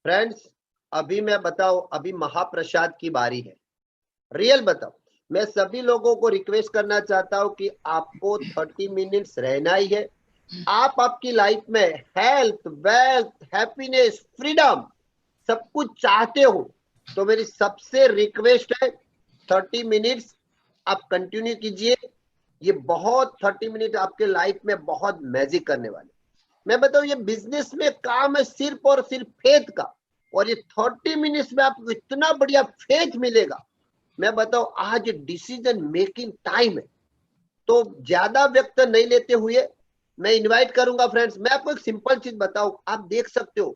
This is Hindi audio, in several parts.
फ्रेंड्स, अभी मैं बताओ, अभी महाप्रसाद की बारी है। रियल बताओ, मैं सभी लोगों को रिक्वेस्ट करना चाहता हूं कि आपको 30 मिनट्स रहना ही है। आप आपकी लाइफ में हेल्थ, वेल्थ, हैप्पीनेस, फ्रीडम सब कुछ चाहते हो, तो मेरी सबसे रिक्वेस्ट है 30 मिनट्स आप कंटिन्यू कीजिए। ये बहुत 30 मिनट आपके लाइफ में बहुत मैजिक करने वाले। मैं बताऊं, ये बिजनेस में काम है सिर्फ और सिर्फ फेथ का, और ये 30 मिनट्स में आपको इतना बढ़िया फेथ मिलेगा। मैं बताऊं, आज डिसीजन मेकिंग टाइम है, तो ज्यादा व्यक्त नहीं लेते हुए मैं इनवाइट करूंगा फ्रेंड्स। मैं आपको एक सिंपल चीज बताऊं, आप देख सकते हो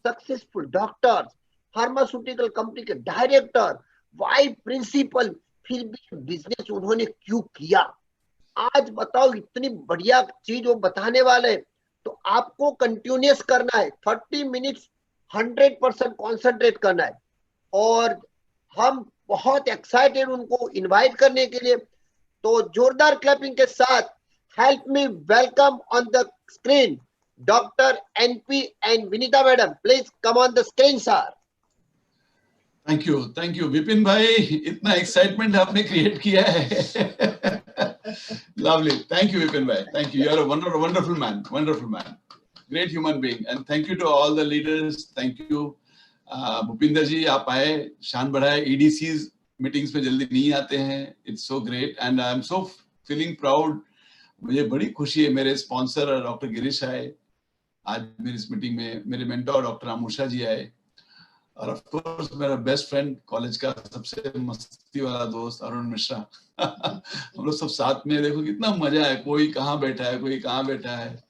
सक्सेसफुल डॉक्टर्स, फार्मास्यूटिकल कंपनी के डायरेक्टर, वाइस प्रिंसिपल, फिर भी बिजनेस उन्होंने क्यों किया। आज बताओ, इतनी बढ़िया चीज वो बताने वाले हैं, तो आपको कंटिन्यूस करना है 30 मिनट्स, 100% कॉन्सेंट्रेट करना है। और हम बहुत एक्साइटेड उनको इनवाइट करने के लिए, तो जोरदार क्लैपिंग के साथ help me welcome on the screen doctor NP and Vinita madam. Please come on the screen sir. Thank you Vipin भाई, इतना एक्साइटमेंट आपने क्रिएट किया है। Lovely. Thank you, Vipin bhai. Thank you. You're a wonderful man. Wonderful man. Great human being. And thank you to all the leaders. Thank you. Bhupinder ji, आप आए, शान बढ़ाए। EDCs मीटिंग्स में जल्दी नहीं आते हैं। It's so great. And I'm so feeling proud. मुझे बड़ी खुशी है, मेरे स्पॉन्सर डॉक्टर गिरीश आए आज मेरी इस मीटिंग में, मेरे मेंटोर डॉक्टर आमुषा जी आए, और ऑफ कोर्स मेरा बेस्ट फ्रेंड कॉलेज का सबसे मस्ती वाला दोस्त अरुण मिश्रा। हम लोग सब साथ में, देखो कितना मजा है, कोई कहाँ बैठा है, कोई कहाँ बैठा है।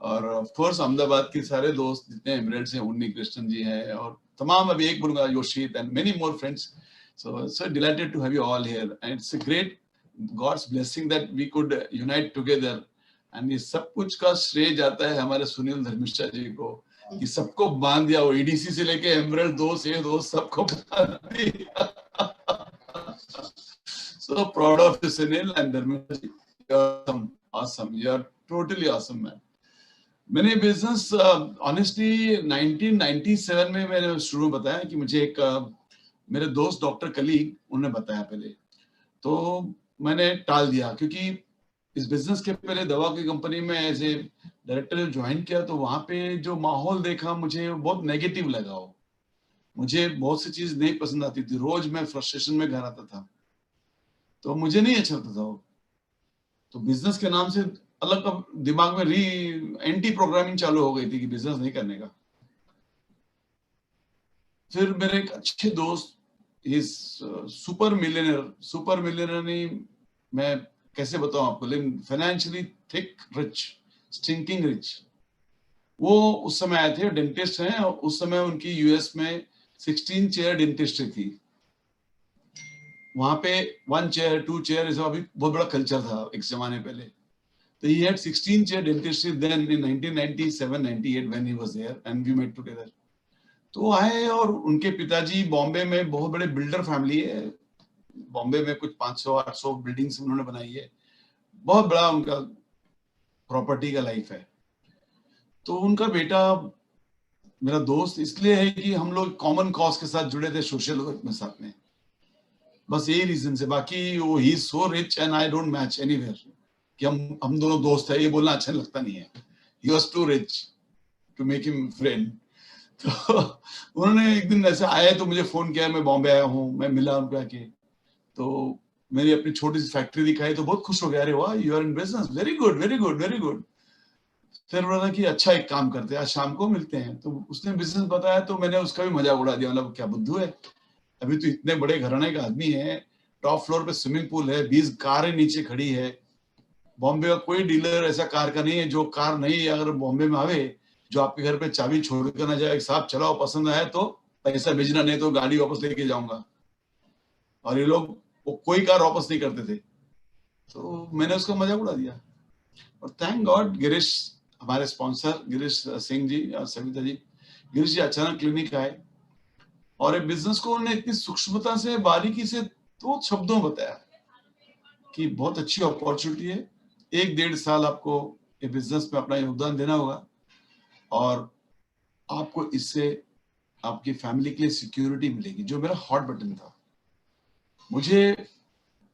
और ऑफ कोर्स अहमदाबाद के सारे दोस्त जितने एमरेट्स हैं, उन्नी कृष्णन जी हैं, और तमाम, अभी एक बोलूंगा, Yoshit and many more friends. So delighted to have you all here, and it's a great God's blessing that we could unite together. And ये सब कुछ का श्रेय जाता है हमारे सुनील धर्मिष्ठा जी को, कि सबको बांध दिया, वो ईडीसी से लेके एमरल्ड दोस्त, ये दोस्त, सबको बांध दिया। So proud of you, Sunil and Dharmendra ji. You're awesome. You're totally awesome, man. मैंने बिजनेस ऑनेस्टली 1997 में मैंने शुरू में बताया कि मुझे एक मेरे दोस्त डॉक्टर कलीग उन्होंने बताया पहले, तो मैंने टाल दिया, क्योंकि इस बिजनेस के पहले दवा की कंपनी में एज ए डायरेक्टर ज्वाइन किया, तो वहां पे जो माहौल देखा मुझे बहुत नेगेटिव लगा। हो मुझे बहुत सी चीज नहीं पसंद आती थी, रोज मैं फ्रस्ट्रेशन में घर आता था, तो मुझे नहीं अच्छा लगता था। तो बिजनेस के नाम से अलग दिमाग में एंटी प्रोग्रामिंग चालू हो गई थी कि बिजनेस नहीं करने का। फिर मेरे एक अच्छे दोस्त, सुपर मिलियनर नहीं, मैं कैसे बताऊं आपको, लेकिन financially thick rich, stinking rich, वो उस समय आए थे, डेंटिस्ट हैं, और उस समय उनकी यूएस में 16 चेयर डेंटिस्ट्री थी। वहां पे 1 चेयर 2 चेयर ऐसा अभी बहुत बड़ा कल्चर था एक जमाने पहले। तो he had 16 chair dentistry then in 1997-98 when he was there and we met together. तो आए, और उनके पिताजी बॉम्बे में बहुत बड़े बिल्डर फैमिली है, बॉम्बे में कुछ 500-800 बिल्डिंग्स उन्होंने बनाई है, बहुत बड़ा उनका प्रॉपर्टी का लाइफ है। तो उनका बेटा मेरा दोस्त इसलिए है कि हम लोग कॉमन कॉज के साथ जुड़े थे, सोशल वर्क में साथ में, बस यही रीजन से। बाकी वो ही so rich and I don't match anywhere, कि हम दोनों दोस्त है, ये बोलना अच्छा लगता नहीं है। He was too rich to make him friend. तो उन्होंने एक दिन ऐसे आए, तो मुझे फोन किया, मैं बॉम्बे आया हूँ, मैं मिला उनको आके, तो मेरी अपनी छोटी सी फैक्ट्री दिखाई, तो बहुत खुश हो गया, अरे वाह, you are in business, very good very good very good. फिर बोला कि अच्छा एक काम करते हैं, आज शाम को मिलते हैं। तो उसने बिजनेस बताया, तो मैंने उसका भी मजाक उड़ा दिया, मतलब क्या बुद्धू है, अभी तो इतने बड़े घराने का आदमी है, टॉप फ्लोर पे स्विमिंग पूल है, 20 कारें नीचे खड़ी है, बॉम्बे का कोई डीलर ऐसा कार का नहीं है जो कार नहीं अगर बॉम्बे में आवे जो आपके घर पे चाबी छोड़ कर ना जाए, साहब चलाओ, पसंद आया तो पैसा भेजना, नहीं तो गाड़ी वापस लेके जाऊंगा। और ये लोग वो कोई कार वापस नहीं करते थे, तो मैंने उसका मजाक उड़ा दिया। और थैंक गॉड गिरीश, हमारे स्पॉन्सर गिरीश सिंह जी और सविता जी, गिरीश जी अचानक क्लिनिक आए, और एक बिजनेस को उन्होंने इतनी सूक्ष्मता से, बारीकी से, तो शब्दों में बताया कि बहुत अच्छी अपॉर्चुनिटी है, 1-1.5 साल आपको ये बिजनेस में अपना योगदान देना होगा, और आपको इससे आपकी फैमिली के लिए सिक्योरिटी मिलेगी, जो मेरा हॉट बटन था। मुझे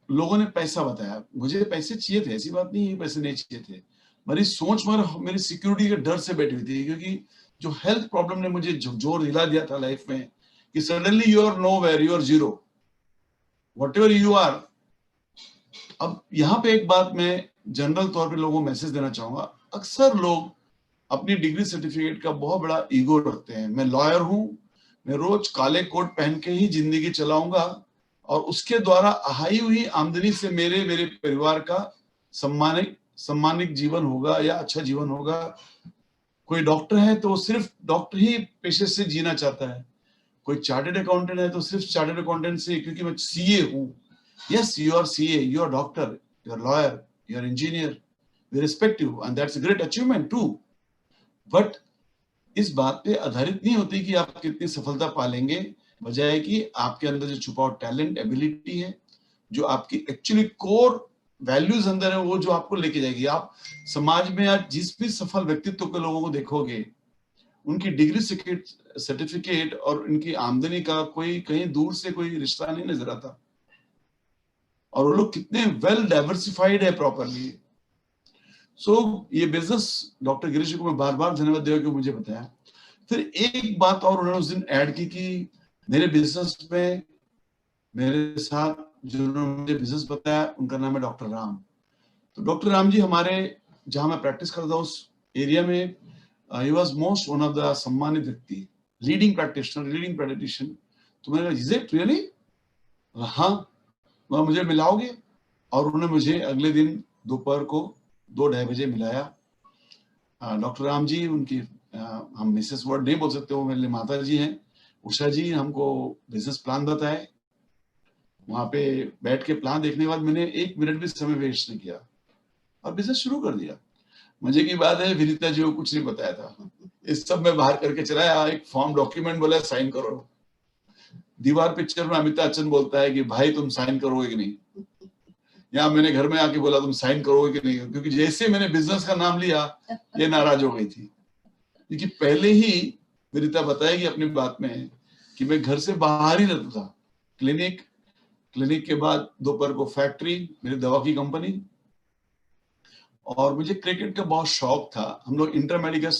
लोगों ने पैसा बताया, मुझे पैसे चाहिए थे, ऐसी बात नहीं है पैसे नहीं चाहिए थे। मेरी सोच मेरी सिक्योरिटी के डर से बैठी हुई थी, क्योंकि जो हेल्थ प्रॉब्लम ने मुझे जोर दिला दिया था लाइफ में कि suddenly you are nowhere, you are zero, whatever you are. अब यहाँ पे एक बात मैं जनरल तौर पे लोगों को मैसेज देना चाहूंगा। अक्सर लोग अपनी डिग्री सर्टिफिकेट का बहुत बड़ा ईगो रखते हैं। मैं लॉयर हूं, मैं रोज काले कोट पहन के ही जिंदगी चलाऊंगा और उसके द्वारा आई हुई आमदनी से मेरे परिवार का सम्मानित जीवन होगा या अच्छा जीवन होगा। कोई डॉक्टर है तो सिर्फ डॉक्टर ही पेशे से जीना चाहता है, कोई चार्टर्ड अकाउंटेंट है तो सिर्फ चार्टर्ड अकाउंटेंट से, क्योंकि मैं सीए हूं। Yes, you are CA, you are doctor, you are lawyer, you are engineer, we respect you and that's a great achievement too. But इस बात पे आधारित नहीं होती कि आप कितनी सफलता पालेंगे, बजाय कि आपके अंदर जो छुपा हुआ टैलेंट, एबिलिटी है, जो आपकी एक्चुअली कोर वैल्यूज अंदर है, वो जो आपको लेके जाएगी। आप समाज में आज जिस भी सफल व्यक्तित्व के लोगों को देखोगे, उनकी डिग्री सर्टिफिकेट और उनकी आमदनी का कोई कहीं दूर से कोई रिश्ता नहीं नजर आता, और वो लोग कितने वेल डाइवर्सिफाइड है प्रॉपरली। ये बिजनेस डॉक्टर गिरीश को मैं बार बार धन्यवाद देगा कि मुझे बताया। फिर एक बात और उन्होंने उस दिन ऐड की कि मेरे बिजनेस में मेरे साथ जो मुझे बिजनेस बताया उनका नाम है डॉक्टर राम। तो डॉक्टर राम जी हमारे जहां मैं प्रैक्टिस करता उस एरिया में he was most one of the सम्मानित व्यक्ति, लीडिंग प्रैक्टिशनर, लीडिंग पेडिट्रिशियन। तो मैंने कहा इज इट रियली? हाँ, वह मुझे मिलाओगे? और उन्होंने मुझे अगले दिन दोपहर को 2-2:30 बजे मिलाया। डॉक्टर राम जी, उनकी हम मिसेस वर्ड नहीं बोल सकते, वो मेरे लिए माता जी हैं, उषा जी, हमको बिजनेस प्लान बताए। वहां पे बैठ के प्लान देखने के बाद मैंने 1 मिनट भी समय वेस्ट नहीं किया और बिजनेस शुरू कर दिया। मजे की बात है, विनीता जी को कुछ नहीं बताया था, इस सब में बाहर करके चलाया। एक फॉर्म डॉक्यूमेंट बोला साइन करो। दीवार पिक्चर में अमिताभ बच्चन बोलता है कि भाई तुम साइन करोगे कि नहीं। यहाँ मैंने घर में आके बोला तुम साइन करोगे कि नहीं, क्योंकि जैसे मैंने बिजनेस का नाम लिया ये नाराज हो गई थी, क्योंकि पहले ही विनीता बताएगी अपनी बात में कि मैं घर से बाहर ही रहता था। क्लिनिक के बाद दोपहर को फैक्ट्री, मेरी दवा की कंपनी, और मुझे क्रिकेट का बहुत शौक था। हम लोग इंटरमेडिकल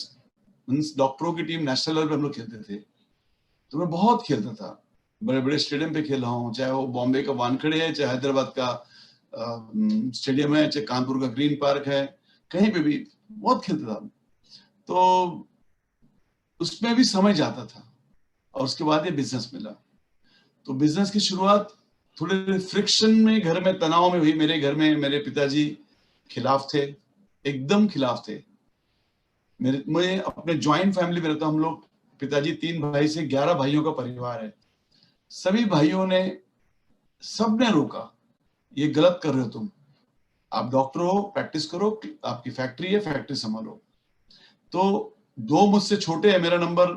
डॉक्टरों की टीम नेशनल लेवल पे हम लोग खेलते थे, तो मैं बहुत खेलता था। बड़े बड़े स्टेडियम पे खेला हूँ, चाहे वो बॉम्बे का वानखेड़े है, चाहे हैदराबाद का स्टेडियम है, चाहे कानपुर का ग्रीन पार्क है, कहीं पे भी बहुत खेलता था। तो उसमें भी समय जाता था और उसके बाद ये बिजनेस मिला। तो बिजनेस की शुरुआत थोड़े फ्रिक्शन में, घर में तनाव में हुई। मेरे घर में मेरे पिताजी खिलाफ थे, एकदम खिलाफ थे। मैं अपने ज्वाइंट फैमिली में रहता हूं, हम लोग पिताजी 3 भाई से 11 भाइयों का परिवार है। सभी भाइयों ने, सबने रोका, ये गलत कर रहे हो तुम, आप डॉक्टर हो, प्रैक्टिस करो, आपकी फैक्ट्री है, फैक्ट्री संभालो। तो 2 मुझसे छोटे है, मेरा नंबर,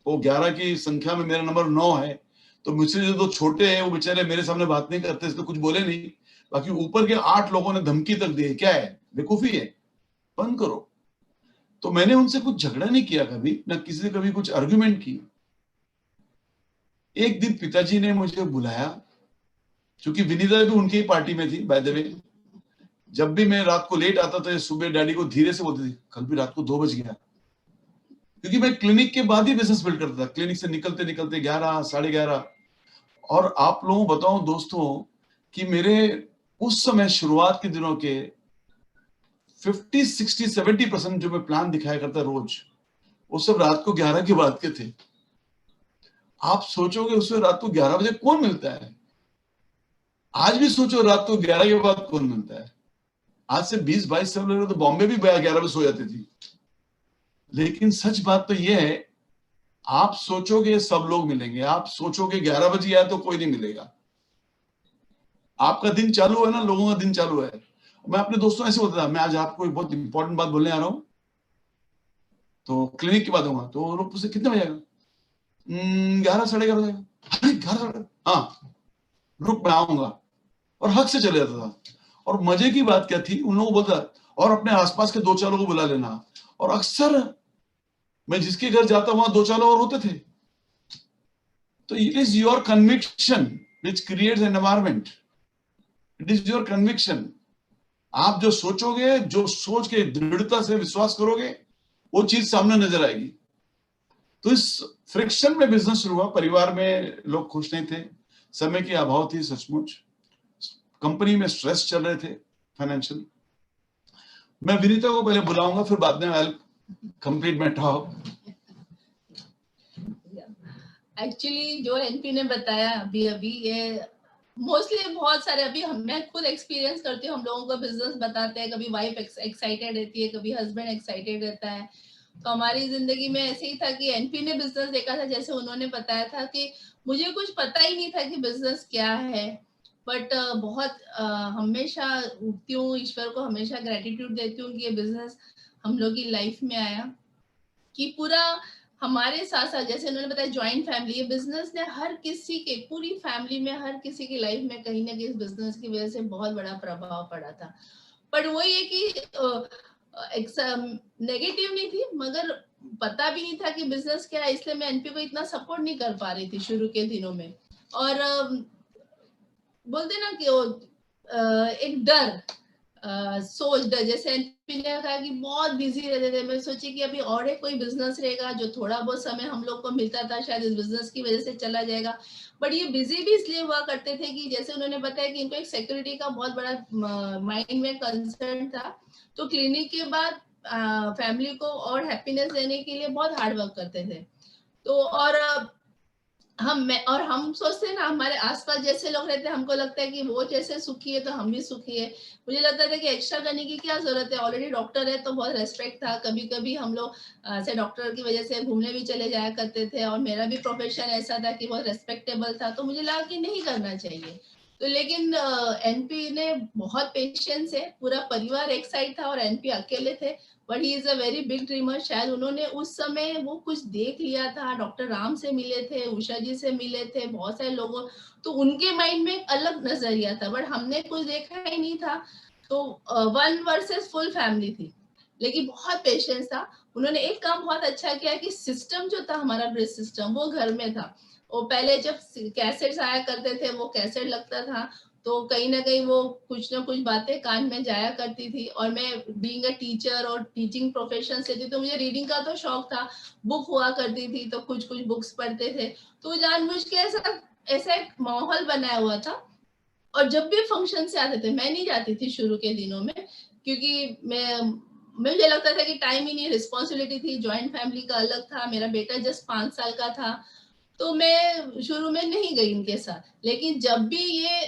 वो 11 की संख्या में मेरा नंबर 9 है। तो मुझसे जो 2 छोटे हैं वो बेचारे मेरे सामने बात नहीं करते, इसलिए कुछ बोले नहीं। बाकी ऊपर के 8 लोगों ने धमकी तक दी, क्या है, बेवकूफी है, बंद करो। तो मैंने उनसे कुछ झगड़ा नहीं किया कभी, ना किसी से कभी कुछ आर्ग्यूमेंट की। एक दिन पिताजी ने मुझे बुलाया, क्योंकि विनीता भी उनकी पार्टी में थी बाय द वे। जब भी मैं रात को लेट आता था, सुबह डैडी को धीरे से बोलती थी कल भी रात को 2 बज गया, क्योंकि मैं क्लिनिक के बाद ही बिजनेस बिल्ड करता था। क्लिनिक से निकलते निकलते 11, 11:30। और आप लोगों को बताऊं दोस्तों कि मेरे उस समय शुरुआत के दिनों के 50, 60, 70% जो मैं प्लान दिखाया करता रोज, वो सब रात को 11 के बाद के थे। आप सोचोगे उसमें रात को 11 बजे कौन मिलता है? आज भी सोचो रात को 11 के बाद कौन मिलता है? आज से 20-22 साल पहले तो बॉम्बे भी 11 बजे सो जाती थी। लेकिन सच बात तो यह है, आप सोचोगे सब लोग मिलेंगे, आप सोचोगे 11 बजे आए तो कोई नहीं मिलेगा। आपका दिन चालू है ना, लोगों का दिन चालू है। मैं अपने दोस्तों ऐसे बोलता था, मैं आज आपको एक बहुत इंपॉर्टेंट बात बोलने आ रहा हूं, तो क्लिनिक की बात होगा, तो लोग पूछते कितने बजे आएगा? 11, 11:30 बजे। अरे 11, हाँ रुक मैं आऊंगा, और हक से चले जाता था। और मजे की बात क्या थी, उन लोगों को बोलता और अपने आसपास के 2-4 लोगों को बुला लेना। और अक्सर मैं जिसके घर जाता वहां 2-4 और होते थे, तो it is your conviction which creates an environment. It is your conviction. आप जो सोचोगे, जो सोच के दृढ़ता से विश्वास करोगे, वो चीज सामने नजर आएगी. तो इस फ्रिक्शन में बिजनेस शुरू हुआ. परिवार में लोग खुश नहीं थे, समय की अभाव थी सचमुच, कंपनी में स्ट्रेस चल रहे थे फाइनेंशियल. मैं विनीता को पहले बुलाऊंगा, फिर बाद में आई कंप्लीट माय टॉक. एक्चुअली जो एनपी ने बताया अभी ये मोस्टली बहुत सारे अभी मैं खुद एक्सपीरियंस करती हूँ. हम लोगों को बिजनेस बताते हैं, कभी वाइफ एक्साइटेड रहती है, कभी हस्बैंड एक्साइटेड रहता है. तो हमारी जिंदगी में ऐसे ही था कि एनपी ने बिजनेस देखा था, जैसे उन्होंने बताया था कि मुझे कुछ पता ही नहीं था कि बिजनेस क्या है. बट बहुत हमेशा उठती हूँ, ईश्वर को हमेशा ग्रेटिट्यूड देती हूँ कि ये बिजनेस हम लोग की लाइफ में आया, कि पूरा हमारे साथ साथ, जैसे उन्होंने बताया जॉइंट फैमिली, ये बिजनेस ने हर किसी के, पूरी फैमिली में हर किसी की लाइफ में कहीं ना कहीं इस बिजनेस की वजह से बहुत बड़ा प्रभाव पड़ा था. पर वो ये कि नेगेटिव नहीं थी, मगर पता भी नहीं था कि बिजनेस क्या है, इसलिए मैं एनपी को इतना सपोर्ट नहीं कर पा रही थी शुरू के दिनों में. और बोलते ना कि वो एक डर, सोच डर, जैसे एनपी ने कहा कि बहुत बिजी रहते थे. मैं सोची कि अभी और एक कोई बिजनेस रहेगा जो थोड़ा बहुत समय हम लोग को मिलता था, शायद इस बिजनेस की वजह से चला जाएगा. बट ये बिजी भी इसलिए हुआ करते थे कि जैसे उन्होंने बताया कि इनको एक सिक्योरिटी का बहुत बड़ा माइंड में कंसर्न था. तो क्लिनिक के बाद फैमिली को और हैप्पीनेस देने के लिए बहुत हार्ड वर्क करते थे. तो और हम सोचते हैं ना, हमारे आसपास जैसे लोग रहते हैं, हमको लगता है कि वो जैसे सुखी है तो हम भी सुखी है. मुझे लगता था कि एक्स्ट्रा करने की क्या जरूरत है, ऑलरेडी डॉक्टर है तो बहुत रेस्पेक्ट था. कभी कभी हम लोग ऐसे डॉक्टर की वजह से घूमने भी चले जाया करते थे, और मेरा भी प्रोफेशन ऐसा था कि बहुत रेस्पेक्टेबल था. तो मुझे लगा कि नहीं करना चाहिए. तो लेकिन एनपी ने बहुत पेशेंस है, पूरा परिवार एक साइड था और एनपी अकेले थे. But he is a very big dreamer. शायद उन्होंने उस समय वो कुछ देख लिया था, डॉक्टर राम से मिले थे, उषा जी से मिले थे, बहुत सारे लोगों, तो उनके माइंड में एक अलग नजरिया था. बट हमने कुछ देखा ही नहीं था. तो 1 वर्सेस फुल फैमिली थी, लेकिन बहुत पेशेंस था. उन्होंने एक काम बहुत अच्छा किया कि सिस्टम जो था हमारा, ब्रिज सिस्टम, वो घर में था. वो पहले जब कैसेट्स आया करते थे, वो कैसेट लगता था, तो कहीं ना कहीं वो कुछ ना कुछ बातें कान में जाया करती थी. और मैं बीइंग अ टीचर और टीचिंग प्रोफेशन से थी, तो मुझे रीडिंग का तो शौक था. बुक हुआ करती थी तो कुछ कुछ बुक्स पढ़ते थे. तो जानबूझ के ऐसा एक माहौल बनाया हुआ था. और जब भी फंक्शन से आते थे, मैं नहीं जाती थी शुरू के दिनों में, क्योंकि मुझे लगता था कि टाइम ही नहीं, रिस्पॉन्सिबिलिटी थी, ज्वाइंट फैमिली का अलग था, मेरा बेटा जस्ट 5 साल का था. तो मैं शुरू में नहीं गई इनके साथ. लेकिन जब भी ये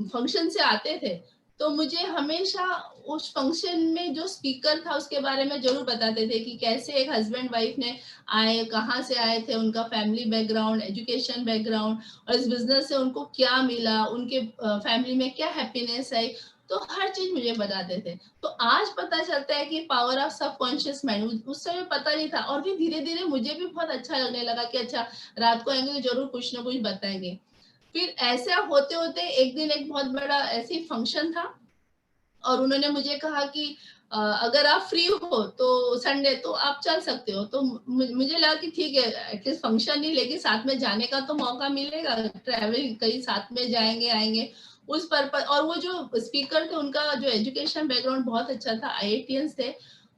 फंक्शन से आते थे, तो मुझे हमेशा उस फंक्शन में जो स्पीकर था उसके बारे में जरूर बताते थे कि कैसे एक हस्बैंड वाइफ ने आए, कहाँ से आए थे, उनका फैमिली बैकग्राउंड, एजुकेशन बैकग्राउंड, और इस बिजनेस से उनको क्या मिला, उनके फैमिली में क्या हैप्पीनेस है. तो हर चीज मुझे बताते थे. तो आज पता चलता है कि पावर ऑफ सबकॉन्शियस माइंड, उस समय पता नहीं था. और भी धीरे धीरे मुझे भी बहुत अच्छा लगने लगा कि अच्छा, रात को आएंगे तो जरूर कुछ ना कुछ बताएंगे. फिर ऐसा होते होते एक दिन एक बहुत बड़ा ऐसे फंक्शन था, और उन्होंने मुझे कहा कि अगर आप फ्री हो तो संडे तो आप चल सकते हो. तो मुझे लगा कि ठीक है, एटलीस्ट फंक्शन नहीं, लेकिन साथ में जाने का तो मौका मिलेगा, ट्रैवल कहीं साथ में जाएंगे आएंगे उस पर्पज. और वो जो स्पीकर थे उनका जो एजुकेशन बैकग्राउंड बहुत अच्छा था, IITians थे.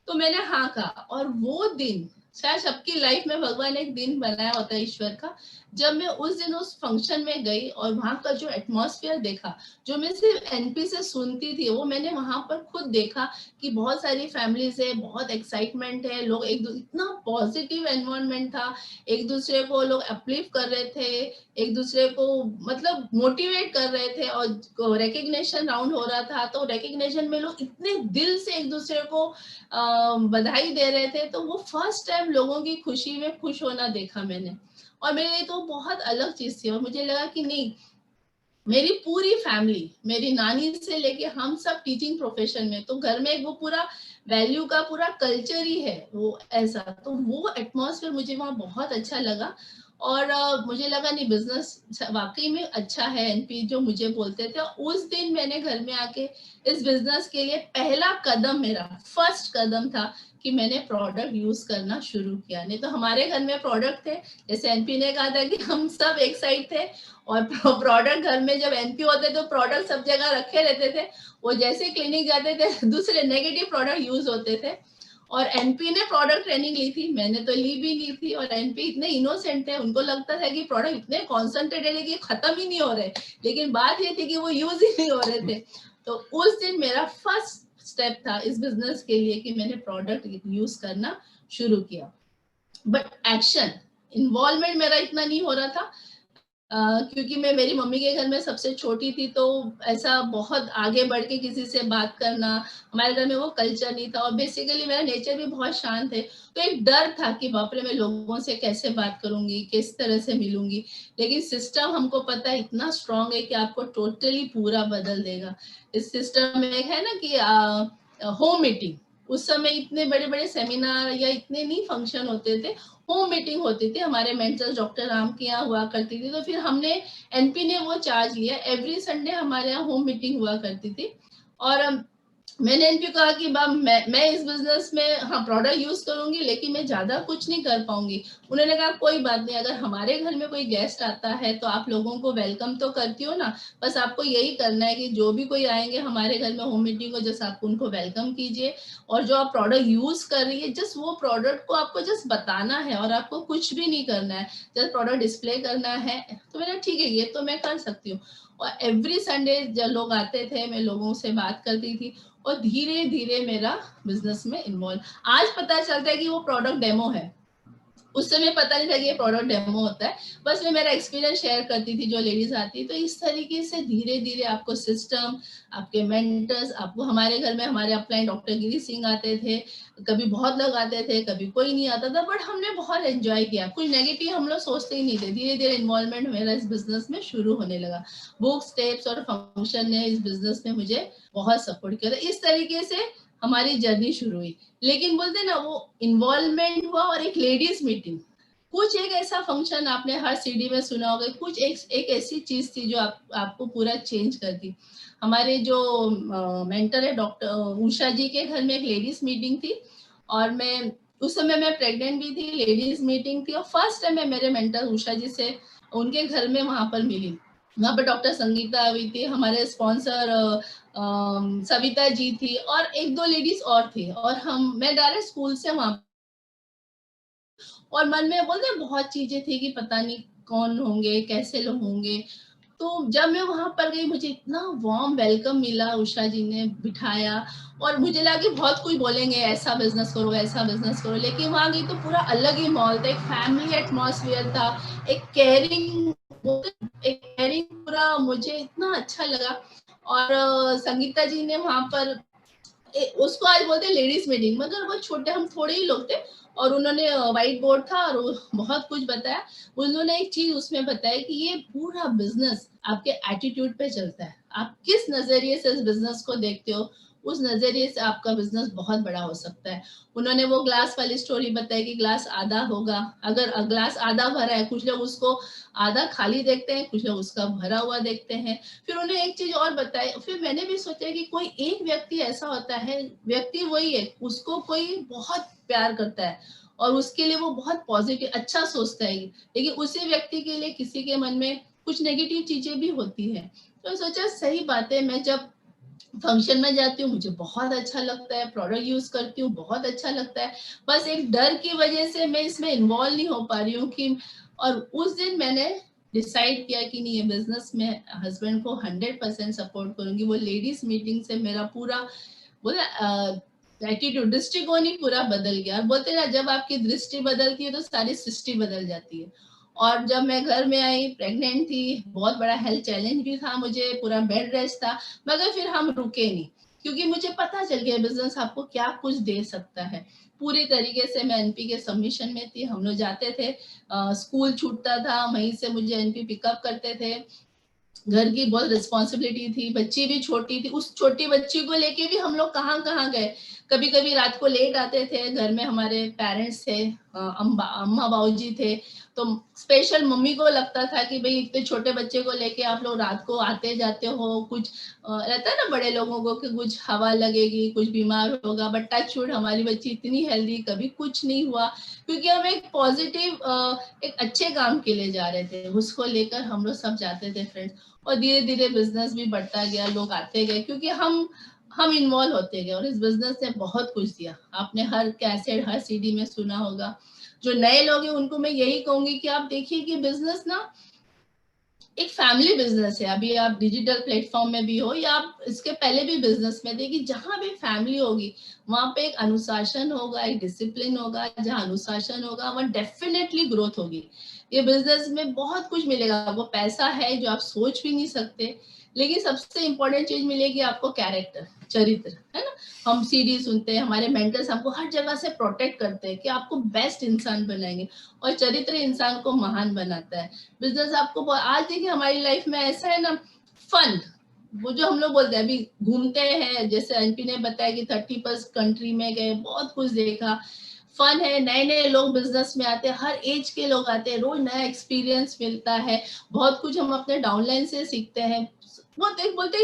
तो मैंने हाँ कहा. और वो दिन शायद सबकी लाइफ में भगवान एक दिन बनाया होता है ईश्वर का. जब मैं उस दिन उस फंक्शन में गई और वहां का जो एटमॉस्फेयर देखा, जो मैं सिर्फ एनपी से सुनती थी, वो मैंने वहां पर खुद देखा कि बहुत सारी फैमिलीज है, बहुत एक्साइटमेंट है, लोग इतना पॉजिटिव एनवायरनमेंट था, एक दूसरे को लोग अपलिफ्ट कर रहे थे, एक दूसरे को मतलब मोटिवेट कर रहे थे. और रिकग्निशन राउंड हो रहा था, तो रिकग्निशन में लोग इतने दिल से एक दूसरे को बधाई दे रहे थे. तो वो फर्स्ट टाइम लोगों की खुशी में खुश होना देखा मैंने, और मेरे लिए तो बहुत अलग चीज थी. और मुझे लगा कि नहीं, मेरी पूरी फैमिली, मेरी नानी से लेके हम सब टीचिंग प्रोफेशन में, तो घर में वो पूरा वैल्यू का पूरा कल्चर ही है वो ऐसा. तो वो एटमॉस्फेयर मुझे वहाँ बहुत अच्छा लगा. और मुझे लगा नहीं, बिजनेस वाकई में अच्छा है. एनपी जो मुझे बोलते थे, उस दिन मैंने घर में आके इस बिजनेस के लिए पहला कदम, मेरा फर्स्ट कदम था कि मैंने प्रोडक्ट यूज करना शुरू किया। नहीं तो हमारे घर में प्रोडक्ट थे, जैसे एनपी ने कहा था कि हम सब एक साइड थे और प्रोडक्ट घर में जब एनपी होते तो प्रोडक्ट सब जगह रखे रहते थे, वो जैसे क्लिनिक जाते थे दूसरे नेगेटिव प्रोडक्ट यूज होते थे। और एनपी ने प्रोडक्ट ट्रेनिंग ली थी, मैंने तो ली भी नहीं थी। और एनपी इतने इनोसेंट थे, उनको लगता था कि प्रोडक्ट इतने कॉन्सेंट्रेटेड है कि खत्म ही नहीं हो रहे, लेकिन बात ये थी कि वो यूज ही नहीं हो रहे थे। तो उस दिन मेरा फर्स्ट स्टेप था इस बिजनेस के लिए कि मैंने प्रोडक्ट यूज करना शुरू किया। बट एक्शन इन्वॉल्वमेंट मेरा इतना नहीं हो रहा था, क्योंकि मैं मेरी मम्मी के घर में सबसे छोटी थी, तो ऐसा बहुत आगे बढ़ के किसी से बात करना हमारे घर में वो कल्चर नहीं था। और बेसिकली मेरा नेचर भी बहुत शांत है, तो एक डर था कि बाप रे मैं लोगों से कैसे बात करूंगी, किस तरह से मिलूंगी। लेकिन सिस्टम हमको पता है इतना स्ट्रांग है कि आपको टोटली पूरा बदल देगा। इस सिस्टम में एक है ना कि होम मीटिंग, उस समय इतने बड़े बड़े सेमिनार या इतने नहीं फंक्शन होते थे, होम मीटिंग होती थी, हमारे मेंटल डॉक्टर राम के यहाँ हुआ करती थी। तो फिर हमने एनपी ने वो चार्ज लिया, एवरी संडे हमारे यहाँ होम मीटिंग हुआ करती थी। और मैंने एनपी कहा कि मैं इस बिजनेस में हाँ प्रोडक्ट यूज करूंगी, लेकिन मैं ज्यादा कुछ नहीं कर पाऊंगी। उन्होंने कहा कोई बात नहीं, अगर हमारे घर में कोई गेस्ट आता है तो आप लोगों को वेलकम तो करती हो ना, बस आपको यही करना है कि जो भी कोई आएंगे हमारे घर में होम मीटिंग को, जस्ट आप उनको वेलकम कीजिए। और जो आप प्रोडक्ट यूज कर रही है, जस्ट वो प्रोडक्ट को आपको जस्ट बताना है और आपको कुछ भी नहीं करना है, जस्ट प्रोडक्ट डिस्प्ले करना है। तो मैंने ठीक है ये तो मैं कर सकती हूँ। और एवरी संडे जब लोग आते थे मैं लोगों से बात करती थी और धीरे धीरे मेरा बिजनेस में इन्वॉल्व। आज पता चलता है कि वो प्रोडक्ट डेमो है, उस समय पता नहीं था कि ये प्रोडक्ट डेमो होता है। बस मैं मेरा एक्सपीरियंस शेयर करती थी जो लेडीज आती। तो इस तरीके से धीरे धीरे आपको सिस्टम, आपके मेंटर्स, आपको हमारे घर में हमारे अपलाइन डॉक्टर गिरी सिंह आते थे, कभी बहुत लोग आते थे, कभी कोई नहीं आता था, बट हमने बहुत एंजॉय किया। कुछ नेगेटिव हम लोग सोचते ही नहीं थे। धीरे धीरे इन्वॉल्वमेंट मेरा इस बिजनेस में शुरू होने लगा। बुक्स, टेप्स और फंक्शन ने इस बिजनेस में मुझे बहुत सपोर्ट किया। इस तरीके से हमारी जर्नी शुरू हुई। लेकिन बोलते ना वो इन्वॉल्वमेंट हुआ। और एक लेडीज मीटिंग, कुछ एक ऐसा फंक्शन आपने हर सीडी में सुना होगा, कुछ एक ऐसी चीज थी जो आपको पूरा चेंज कर दी। हमारे जो मेंटर है डॉक्टर उषा जी के घर में एक लेडीज मीटिंग थी, और मैं उस समय मैं प्रेग्नेंट भी थी, लेडीज मीटिंग थी, और फर्स्ट टाइम मैं मेरे मेंटर उषा जी से उनके घर में वहां पर मिली। वहां पर डॉक्टर संगीता हुई थी, हमारे स्पॉन्सर सविता जी थी, और एक दो लेडीज और थी। और मैं डायरेक्ट स्कूल से वहां, और मन में बोलते बहुत चीजें थी कि पता नहीं कौन होंगे, कैसे लोग होंगे। तो जब मैं वहां पर गई, मुझे इतना वार्म वेलकम मिला, उषा जी ने बिठाया, और मुझे लगा कि बहुत कोई बोलेंगे ऐसा बिजनेस करो, ऐसा बिजनेस करो। लेकिन वहां गई तो पूरा अलग ही माहौल था, एक फैमिली एटमॉस्फेयर था, एक केयरिंग पूरा मुझे इतना अच्छा लगा। और संगीता जी ने वहां पर उसको आज बोलते हैं लेडीज मीटिंग, मगर वो छोटे, हम थोड़े ही लोग थे, और उन्होंने व्हाइट बोर्ड था और बहुत कुछ बताया। उन्होंने एक चीज उसमें बताया कि ये पूरा बिजनेस आपके एटीट्यूड पे चलता है, आप किस नजरिए से इस बिजनेस को देखते हो, उस नजरिए से आपका बिजनेस बहुत बड़ा हो सकता है। उन्होंने वो ग्लास वाली स्टोरी बताई कि ग्लास आधा होगा, अगर ग्लास आधा भरा है, कुछ लोग उसको आधा खाली देखते हैं, कुछ लोग उसका भरा हुआ देखते हैं। फिर उन्हें एक चीज और बताई, फिर मैंने भी सोचा कि कोई एक व्यक्ति ऐसा होता है, व्यक्ति वही है, उसको कोई बहुत प्यार करता है और उसके लिए वो बहुत पॉजिटिव अच्छा सोचता है, लेकिन उसी व्यक्ति के लिए किसी के मन में कुछ नेगेटिव चीजें भी होती है। तो सोचा सही बात है, मैं जब फंक्शन में जाती हूँ मुझे बहुत अच्छा लगता है, प्रोडक्ट यूज करती हूँ बहुत अच्छा लगता है, बस एक डर की वजह से मैं इसमें इन्वॉल्व नहीं हो पा रही हूँ कि। और उस दिन मैंने डिसाइड किया कि नहीं, ये बिजनेस में हस्बैंड को 100% सपोर्ट करूंगी। वो लेडीज मीटिंग से मेरा पूरा बोला एटीट्यूड, दृष्टिकोण ही पूरा बदल गया। और बोलते ना जब आपकी दृष्टि बदलती है तो सारी सृष्टि बदल जाती है। और जब मैं घर में आई, प्रेग्नेंट थी, बहुत बड़ा हेल्थ चैलेंज भी था, मुझे पूरा बेड रेस्ट था, मगर फिर हम रुके नहीं, क्योंकि मुझे पता चल गया बिजनेस आपको क्या कुछ दे सकता है। पूरी तरीके से मैं एनपी के सबमिशन में थी, हम लोग जाते थे, स्कूल छूटता था, वहीं से मुझे एनपी पिकअप करते थे। घर की बहुत रिस्पॉन्सिबिलिटी थी, बच्ची भी छोटी थी, उस छोटी बच्ची को लेके भी हम लोग कहाँ कहाँ गए। कभी कभी रात को लेट आते थे, घर में हमारे पेरेंट्स थे, अम्मा बाबूजी थे, तो स्पेशल मम्मी को लगता था कि भाई इतने छोटे बच्चे को लेके आप लोग रात को आते जाते हो, कुछ रहता है ना बड़े लोगों को कि कुछ हवा लगेगी, कुछ बीमार होगा, बट टच वुड हमारी बच्ची इतनी हेल्दी, कभी कुछ नहीं हुआ, क्योंकि हम एक पॉजिटिव एक अच्छे काम के लिए जा रहे थे, उसको लेकर हम लोग सब जाते थे फ्रेंड्स। और धीरे धीरे बिजनेस भी बढ़ता गया, लोग आते गए, क्योंकि हम इन्वॉल्व होते गए और इस बिजनेस ने बहुत कुछ दिया। आपने हर कैसेट हर सीडी में सुना होगा। जो नए लोग हैं उनको मैं यही कहूंगी कि आप देखिए कि बिजनेस ना एक फैमिली बिजनेस है। अभी आप डिजिटल प्लेटफॉर्म में भी हो या आप इसके पहले भी बिजनेस में थे, कि जहां भी फैमिली होगी वहां पे एक अनुशासन होगा, एक डिसिप्लिन होगा। जहां अनुशासन होगा वहां डेफिनेटली ग्रोथ होगी। ये बिजनेस में बहुत कुछ मिलेगा, वो पैसा है जो आप सोच भी नहीं सकते, लेकिन सबसे इंपॉर्टेंट चीज मिलेगी आपको कैरेक्टर, चरित्र, है ना। हम सीडी सुनते हैं, हमारे मेंटर्स हमको हर जगह से प्रोटेक्ट करते हैं कि आपको बेस्ट इंसान बनाएंगे, और चरित्र इंसान को महान बनाता है। बिजनेस आपको आज देखिए हमारी लाइफ में ऐसा है ना, फन, वो जो हम लोग बोलते हैं, अभी घूमते हैं, जैसे एनपी ने बताया कि 30+ कंट्री में गए, बहुत कुछ देखा, फन है, नए नए लोग बिजनेस में आते हैं, हर एज के लोग आते हैं, रोज नया एक्सपीरियंस मिलता है, बहुत कुछ हम अपने डाउनलाइन से सीखते हैं। वो बोलते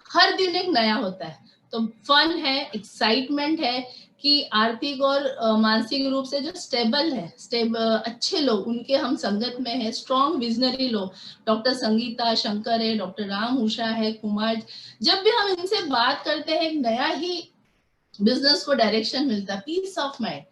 हर दिन एक नया होता है, तो फन है, एक्साइटमेंट है कि आर्थिक और मानसिक रूप से जो स्टेबल है, अच्छे लोग, उनके हम संगत में है, स्ट्रॉन्ग विजनरी लोग, डॉक्टर संगीता शंकर है, डॉक्टर राम उषा है, कुमार, जब भी हम इनसे बात करते हैं एक नया ही बिजनेस को डायरेक्शन मिलता है, पीस ऑफ माइंड।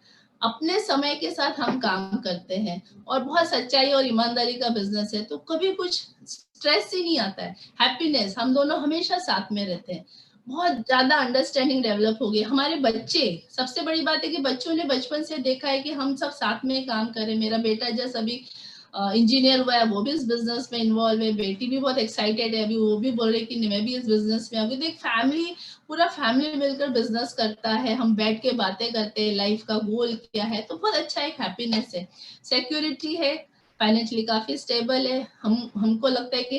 अपने समय के साथ हम काम करते हैं और बहुत सच्चाई और ईमानदारी का बिजनेस है, तो कभी कुछ स्ट्रेस ही नहीं आता है, हैप्पीनेस, हम दोनों हमेशा साथ में रहते हैं, बहुत ज्यादा अंडरस्टैंडिंग डेवलप हो गई। हमारे बच्चे, सबसे बड़ी बात है कि बच्चों ने बचपन से देखा है कि हम सब साथ में काम करें। मेरा बेटा जैसे अभी इंजीनियर हुआ है, वो भी इस बिजनेस में इन्वॉल्व है, बेटी भी बहुत एक्साइटेड है, अभी वो भी बोल रही कि मैं भी इस बिजनेस में आऊंगी। तो एक फैमिली, पूरा फैमिली मिलकर बिजनेस करता है, हम बैठ के बातें करते हैं, लाइफ का गोल क्या है, तो बहुत अच्छा एक हैप्पीनेस है, सिक्योरिटी है, फाइनेंशियली काफी स्टेबल है। हमको लगता है कि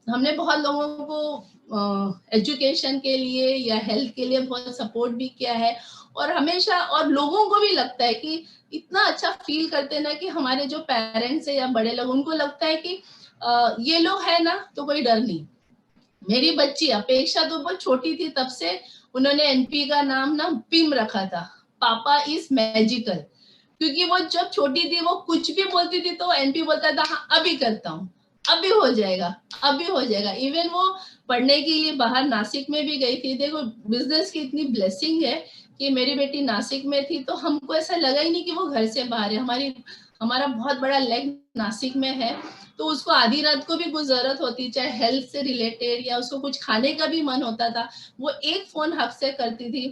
हमने बहुत लोगों को एजुकेशन के लिए या हेल्थ के लिए बहुत सपोर्ट भी किया है, और हमेशा, और लोगों को भी लगता है कि इतना अच्छा फील करते हैं ना कि हमारे जो पेरेंट्स है या बड़े लोग, उनको लगता है कि ये लोग है ना तो कोई डर नहीं। मेरी बच्ची अपेक्षा तो बहुत छोटी थी, तब से उन्होंने एनपी का नाम ना पिम रखा था, पापा इज मैजिकल, क्योंकि वो जब छोटी थी वो कुछ भी बोलती थी तो एनपी बोलता था हाँ अभी करता हूँ, अभी हो जाएगा, अभी हो जाएगा। इवन वो पढ़ने के लिए बाहर नासिक में भी गई थी। देखो बिजनेस की इतनी ब्लेसिंग है कि मेरी बेटी नासिक में थी तो हमको ऐसा लगा ही नहीं कि वो घर से बाहर है। हमारा बहुत बड़ा लेग नासिक में है, तो उसको आधी रात को भी कुछ जरूरत होती, चाहे हेल्थ से रिलेटेड या उसको कुछ खाने का भी मन होता था, वो एक फोन हक से करती थी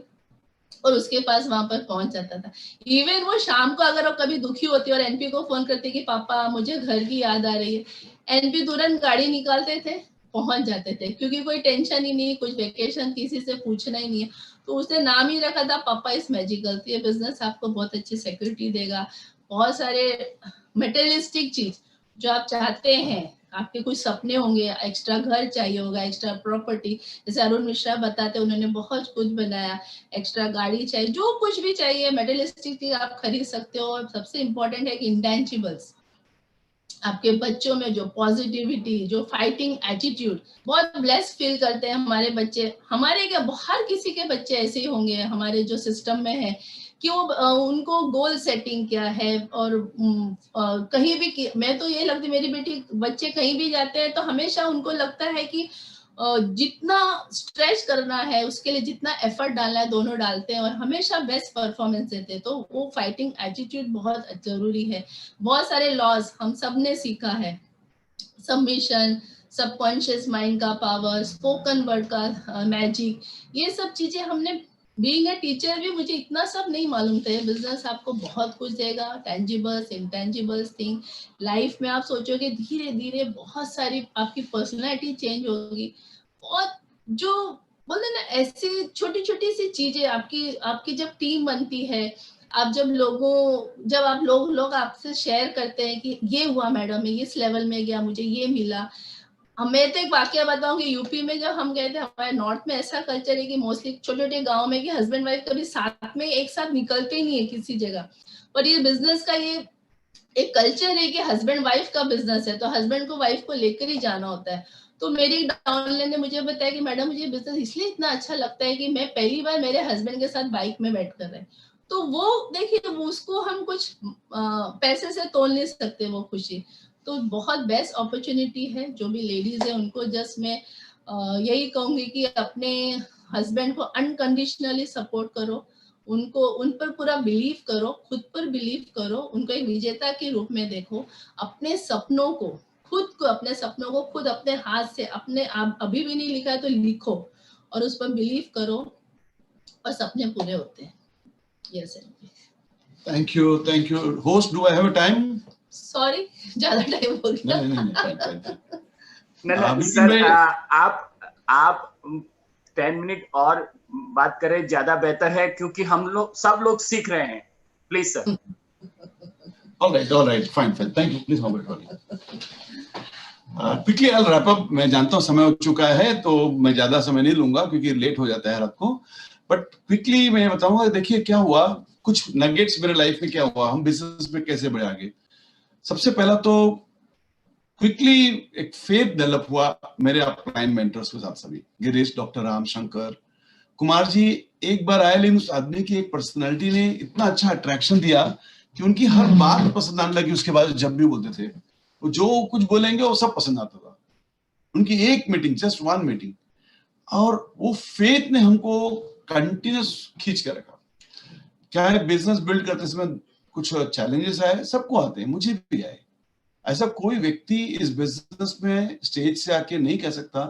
और उसके पास वहां पर पहुंच जाता था। इवन वो शाम को अगर वो कभी दुखी होती और एनपी को फोन करती कि पापा मुझे घर की याद आ रही है, एनपी तुरंत गाड़ी निकालते थे, पहुंच जाते थे, क्योंकि कोई टेंशन ही नहीं, कुछ वेकेशन किसी से पूछना ही नहीं है। तो उसने नाम ही रखा था पापा इज मैजिकल। तो ये बिजनेस आपको बहुत अच्छी सिक्योरिटी देगा, बहुत सारे मटेरियलिस्टिक चीज जो आप चाहते हैं, आपके कुछ सपने होंगे, एक्स्ट्रा घर चाहिए होगा, एक्स्ट्रा प्रॉपर्टी, जैसे अरुण मिश्रा बताते उन्होंने बहुत कुछ बनाया, एक्स्ट्रा गाड़ी चाहिए, जो कुछ भी चाहिए मटेरियलिस्टिक चीज आप खरीद सकते हो। और सबसे इंपॉर्टेंट है कि इंटेंजिबल्स, आपके बच्चों में जो पॉजिटिविटी, जो फाइटिंग एटीट्यूड, बहुत ब्लेस फील करते हैं हमारे बच्चे। हमारे क्या, हर किसी के बच्चे ऐसे ही होंगे हमारे जो सिस्टम में है, कि वो उनको गोल सेटिंग क्या है, और कहीं भी, मैं तो ये लगती, मेरी बेटी बच्चे कहीं भी जाते हैं तो हमेशा उनको लगता है कि जितना स्ट्रेच करना है उसके लिए जितना एफर्ट डालना है दोनों डालते हैं और हमेशा बेस्ट परफॉर्मेंस देते हैं। तो वो फाइटिंग एटीट्यूड बहुत जरूरी है। बहुत सारे लॉज हम सब ने सीखा है, सबमिशन, सबकॉन्शियस माइंड का पावर, स्पोकन वर्ड का मैजिक, ये सब चीजें हमने, बीइंग अ टीचर भी मुझे इतना सब नहीं मालूम था। बिजनेस आपको बहुत कुछ देगा, टेंजिबल्स इंटेंजिबल्स थिंग। लाइफ में आप सोचोगे धीरे धीरे बहुत सारी आपकी पर्सनालिटी चेंज होगी, बहुत जो बोलते ना, ऐसी छोटी छोटी सी चीजें आपकी आपकी जब टीम बनती है, आप जब आप लोग आपसे शेयर करते हैं कि ये हुआ मैडम, इस लेवल में गया, मुझे ये मिला। मैं तो एक वाकया बताऊं कि यूपी में जब हम गए थे, हमारे नॉर्थ में ऐसा कल्चर है कि मोस्टली छोटे छोटे गाँव में कि हस्बैंड वाइफ कभी साथ में एक साथ निकलते ही नहीं है किसी जगह, पर ये बिजनेस का ये एक कल्चर है कि हस्बैंड वाइफ का बिजनेस है, तो हस्बैंड को वाइफ को लेकर ही जाना होता है। तो मेरी डाउनलाइन ने मुझे बताया कि मैडम मुझे बिजनेस इसलिए इतना अच्छा लगता है कि मैं पहली बार मेरे हस्बैंड के साथ बाइक में बैठ कर है। तो वो देखिए, उसको हम कुछ पैसे से तोल नहीं सकते वो खुशी। तो बहुत बेस्ट अपॉर्चुनिटी है। जो भी लेडीज है उनको जस्ट मैं यही कहूंगी कि अपने हस्बैंड को अनकंडीशनली सपोर्ट करो, उनको उन पर पूरा बिलीव करो, खुद पर बिलीव करो, उनको एक विजेता के रूप में देखो, अपने सपनों को खुद अपने हाथ से, अपने आप अभी भी नहीं लिखा है तो लिखो और उस पर बिलीव करो और सपने पूरे होते हैं। Yes thank you host, do I have a time? Sorry, ज्यादा टाइम हो गया। नहीं सर, आप 10 मिनट और बात करें ज्यादा बेहतर है, क्योंकि सब लोग सीख रहे हैं। Please sir. All right, fine. Thank you. Please hold it. Quickly I'll wrap up. मैं जानता हूँ समय हो चुका है, तो मैं ज्यादा समय नहीं लूंगा क्योंकि लेट हो जाता है रात को। बट क्विकली मैं बताऊंगा, देखिए क्या हुआ, कुछ नगेट्स मेरे लाइफ में क्या हुआ, हम बिजनेस में कैसे बढ़े आगे। सबसे पहला तो क्विकली एक फेथ डेवलप हुआ मेरे अपलाइन मेंटर्स के साथ, सभी गिरीश, डॉक्टर राम, शंकर, कुमार जी। एक बार आए, लेकिन उस आदमी की एक पर्सनालिटी ने इतना अच्छा अट्रैक्शन दिया कि उनकी हर बात पसंद आने लगी। उसके बाद जब भी बोलते थे, वो जो कुछ बोलेंगे वो सब पसंद आता था। उनकी एक मीटिंग, जस्ट 1 मीटिंग, और वो फेथ ने हमको कंटिन्यूस खींच कर रखा। क्या है, बिजनेस बिल्ड करते समय कुछ चैलेंजेस आए, सबको आते हैं, मुझे भी आए। ऐसा कोई व्यक्ति इस बिजनेस में स्टेज से आके नहीं कह सकता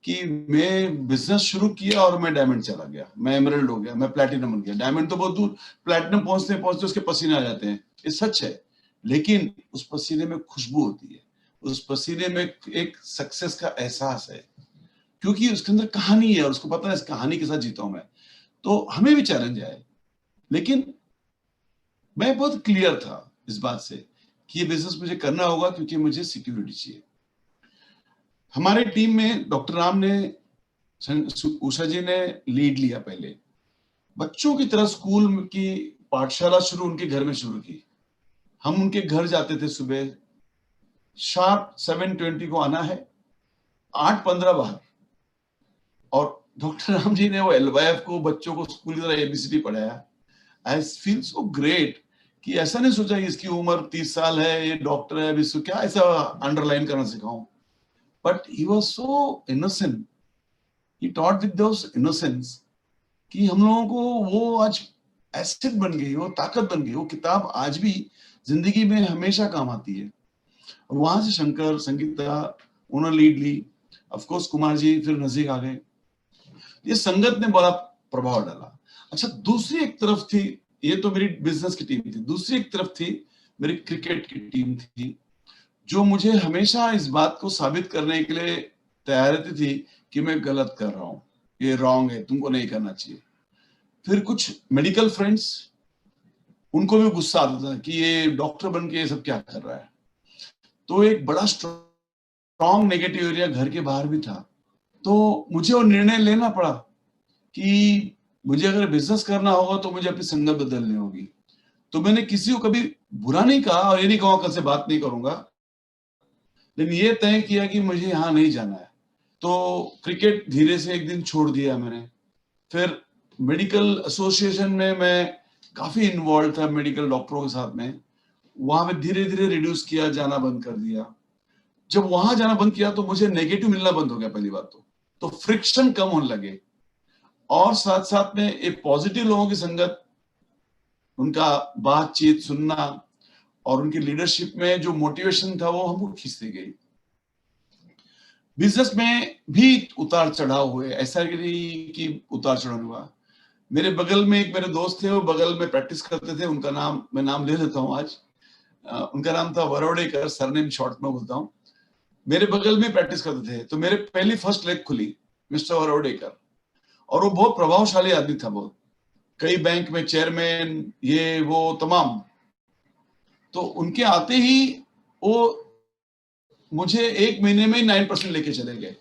कि मैं बिजनेस शुरू किया और मैं डायमंड चला गया, मैं एमरल्ड हो गया, मैं प्लैटिनम बन गया। डायमंड तो बहुत दूर, प्लैटिनम पहुंचते पहुंचते उसके पसीने आ जाते हैं, ये सच है। लेकिन उस पसीने में खुशबू होती है, उस पसीने में एक सक्सेस का एहसास है, क्योंकि उसके अंदर कहानी है और उसको पता है इस कहानी के साथ जीता हूं मैं। तो हमें भी चैलेंज आए, लेकिन मैं बहुत क्लियर था इस बात से कि ये बिजनेस मुझे करना होगा क्योंकि मुझे सिक्योरिटी चाहिए। हमारे टीम में डॉक्टर राम ने, उषा जी ने लीड लिया। पहले बच्चों की तरह स्कूल की पाठशाला शुरू उनके घर में शुरू की। हम उनके घर जाते थे, सुबह शार्प 7:20 को आना है, 8:15 बाहर। और डॉक्टर राम जी ने वो LYF को बच्चों को स्कूल की तरह ABCD पढ़ाया। आई फील सो ग्रेट कि ऐसा नहीं सोचा कि इसकी उम्र 30 साल है, ये डॉक्टर है, अभी इसको क्या ऐसा अंडरलाइन करना सिखाऊं। But he was so innocent, he taught with those innocence कि हम लोगों को वो आज एसेट बन गई, वो ताकत बन गई। वो किताब आज भी जिंदगी में हमेशा काम आती है। और वहां से शंकर, संगीता, उन्होंने लीड ली, ऑफ कोर्स कुमार जी, फिर नजीक आ गए। ये संगत ने बड़ा प्रभाव डाला। अच्छा, दूसरी एक तरफ थी, ये तो मेरी बिजनेस की टीम थी, दूसरी एक तरफ थी मेरी क्रिकेट की टीम थी, जो मुझे हमेशा इस बात को साबित करने के लिए तैयार रहती थी कि मैं गलत कर रहा हूं, ये रॉन्ग है, तुमको नहीं करना चाहिए। फिर कुछ मेडिकल फ्रेंड्स, उनको भी गुस्सा आता था कि ये डॉक्टर बन के ये सब क्या कर रहा है। तो एक बड़ा स्ट्रॉन्ग नेगेटिव एरिया घर के बाहर भी था। तो मुझे वो निर्णय लेना पड़ा कि मुझे अगर बिजनेस करना होगा तो मुझे अपनी संगत बदलनी होगी। तो मैंने किसी को कभी बुरा नहीं कहा और ये नहीं कहूंगा कल से बात नहीं करूंगा, लेकिन ये तय किया कि मुझे यहाँ नहीं जाना है। तो क्रिकेट धीरे से एक दिन छोड़ दिया मैंने। फिर मेडिकल एसोसिएशन में मैं काफी इन्वॉल्व था, मेडिकल डॉक्टरों के साथ में, वहां पे धीरे धीरे रिड्यूस किया, जाना बंद कर दिया। जब वहां जाना बंद किया तो मुझे नेगेटिव मिलना बंद हो गया पहली बात तो फ्रिक्शन कम होने लगे। और साथ साथ में एक पॉजिटिव लोगों की संगत, उनका बातचीत सुनना और उनकी लीडरशिप में जो मोटिवेशन था वो हमको खींचती गई। बिजनेस में भी उतार चढ़ाव हुए, ऐसा नहीं कि उतार चढ़ाव हुआ। मेरे बगल में एक मेरे दोस्त थे, वो बगल में प्रैक्टिस करते थे, उनका नाम मैं नाम ले लेता हूँ आज। उनका नाम था वरोडेकर, सरनेम शॉर्ट में बोलता हूँ। मेरे बगल में प्रैक्टिस करते थे, तो मेरे पहली फर्स्ट लेग खुली मिस्टर वरोडेकर, और वो बहुत प्रभावशाली आदमी था, बहुत कई बैंक में चेयरमैन, ये वो तमाम। तो उनके आते ही वो मुझे 1 महीने में 9% लेके चले गए।